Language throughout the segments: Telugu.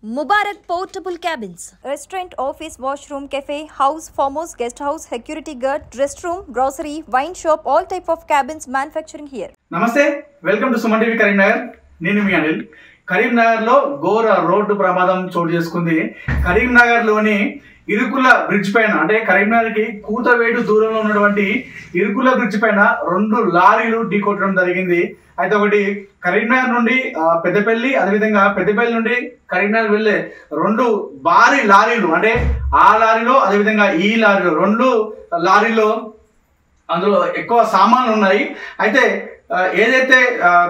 Mubarak Portable Cabins. Restaurant, office, washroom, cafe, house, farmhouse, guest house, security guard, restroom, grocery, wine shop, all type of cabins manufacturing here. Namaste, welcome to Suman TV Karimnagar. నేను మీ అనిల్. కరీంనగర్లో ఘోర రోడ్డు ప్రమాదం చోటు చేసుకుంది. కరీంనగర్లోని ఇరుకుల బ్రిడ్జ్ పైన అంటే కరీంనగర్కి కూతవేటు దూరంలో ఉన్నటువంటి ఇరుకుల బ్రిడ్జ్ పైన 2 లారీలు ఢీకొట్టడం జరిగింది. అయితే ఒకటి కరీంనగర్ నుండి పెద్దపల్లి, అదేవిధంగా పెద్దపల్లి నుండి కరీంనగర్ వెళ్ళే 2 భారీ లారీలు అంటే ఆ లారీలో అదేవిధంగా ఈ లారీలో 2 లారీలో అందులో ఎక్కువ సామాన్లు ఉన్నాయి. అయితే ఏదైతే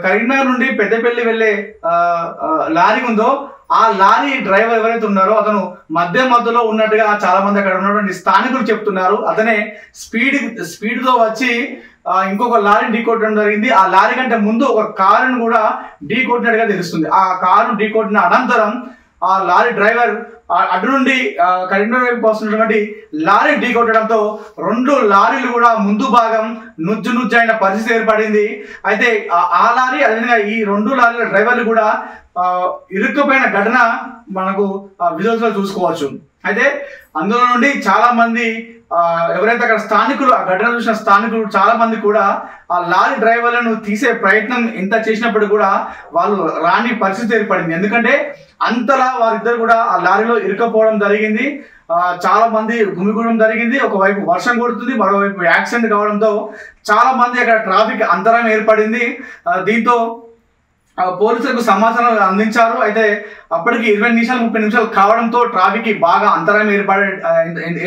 కరీంనగర్ నుండి పెద్దపల్లి వెళ్ళే లారీ ఉందో ఆ లారీ డ్రైవర్ ఎవరైతే ఉన్నారో అతను మధ్యలో ఉన్నట్టుగా చాలా మంది అక్కడ ఉన్నటువంటి స్థానికులు చెప్తున్నారు. అతనే స్పీడ్తో వచ్చి ఇంకొక లారీని ఢీకొట్టడం జరిగింది. ఆ లారీ కంటే ముందు ఒక కారును కూడా ఢీకొట్టినట్టుగా తెలుస్తుంది. ఆ కారును ఢీకొట్టిన అనంతరం ఆ లారీ డ్రైవర్ అటు నుండి కరీంనగర్ వైపు వస్తున్నటువంటి లారీ ఢీకొట్టడంతో 2 లారీలు కూడా ముందు భాగం నుజ్జు అయిన పరిస్థితి ఏర్పడింది. అయితే ఆ లారీ అదేవిధంగా ఈ 2 లారీల డ్రైవర్లు కూడా ఇరుక్కుపోయిన ఘటన మనకు విజువల్స్ లో చూసుకోవచ్చు. అయితే అందులో నుండి చాలా మంది ఎవరైతే అక్కడ స్థానికులు ఆ ఘటన చూసిన స్థానికులు చాలా మంది కూడా ఆ లారీ డ్రైవర్లను తీసే ప్రయత్నం ఎంత చేసినప్పుడు కూడా వాళ్ళు రాని పరిస్థితి ఏర్పడింది. ఎందుకంటే అంతలా వారిద్దరు కూడా ఆ లారీలో ఇరుక్కుపోవడం జరిగింది. చాలా మంది గుమిగూడడం జరిగింది. ఒకవైపు వర్షం కొడుతుంది, మరోవైపు యాక్సిడెంట్ కావడంతో చాలా మంది అక్కడ ట్రాఫిక్ అంతరం ఏర్పడింది. దీంతో పోలీసులకు సమాచారం అందించారు. అయితే అప్పటికి 20 నిమిషాలు 30 నిమిషాలు కావడంతో ట్రాఫిక్ బాగా అంతరం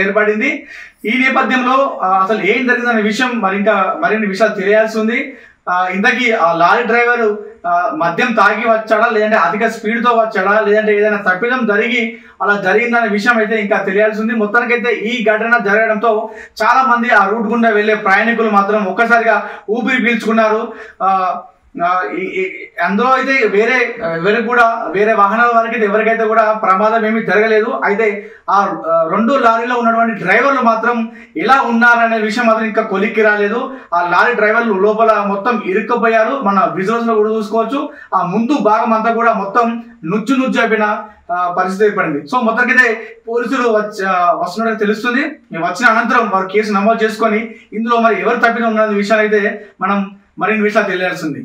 ఏర్పడింది. ఈ నేపథ్యంలో అసలు ఏం జరిగిందనే విషయం మరిన్ని విషయాలు తెలియాల్సి ఉంది. ఇంతకీ ఆ లారీ డ్రైవర్ మద్యం తాగి వచ్చాడా, లేదంటే అధిక స్పీడ్తో వచ్చాడా, లేదంటే ఏదైనా తప్పిదం జరిగి అలా జరిగిందనే విషయం అయితే ఇంకా తెలియాల్సి ఉంది. మొత్తానికైతే ఈ ఘటన జరగడంతో చాలా మంది ఆ రూట్ గుండా వెళ్లే ప్రయాణికులు మాత్రం ఒక్కసారిగా ఊపిరి పీల్చుకున్నారు. అందులో అయితే వేరే వాహనాల వారికి ఎవరికైతే కూడా ప్రమాదం ఏమీ జరగలేదు. అయితే ఆ 2 లారీలో ఉన్నటువంటి డ్రైవర్లు మాత్రం ఎలా ఉన్నారనే విషయం మాత్రం ఇంకా కొలిక్కి రాలేదు. ఆ లారీ డ్రైవర్లు లోపల మొత్తం ఇరుక్కుపోయారు. మన విజువల్స్ లో కూడా చూసుకోవచ్చు. ఆ ముందు భాగం అంతా కూడా మొత్తం నుజ్జు అయిపోయిన పరిస్థితి ఏర్పడింది. సో మొత్తానికైతే పోలీసులు వస్తున్నట్టు తెలుస్తుంది. వచ్చిన అనంతరం వారు కేసు నమోదు చేసుకొని ఇందులో మరి ఎవరు తప్పిదం ఉన్న విషయాలు అయితే మనం మరిన్ని విషయాలు తెలియాల్సింది.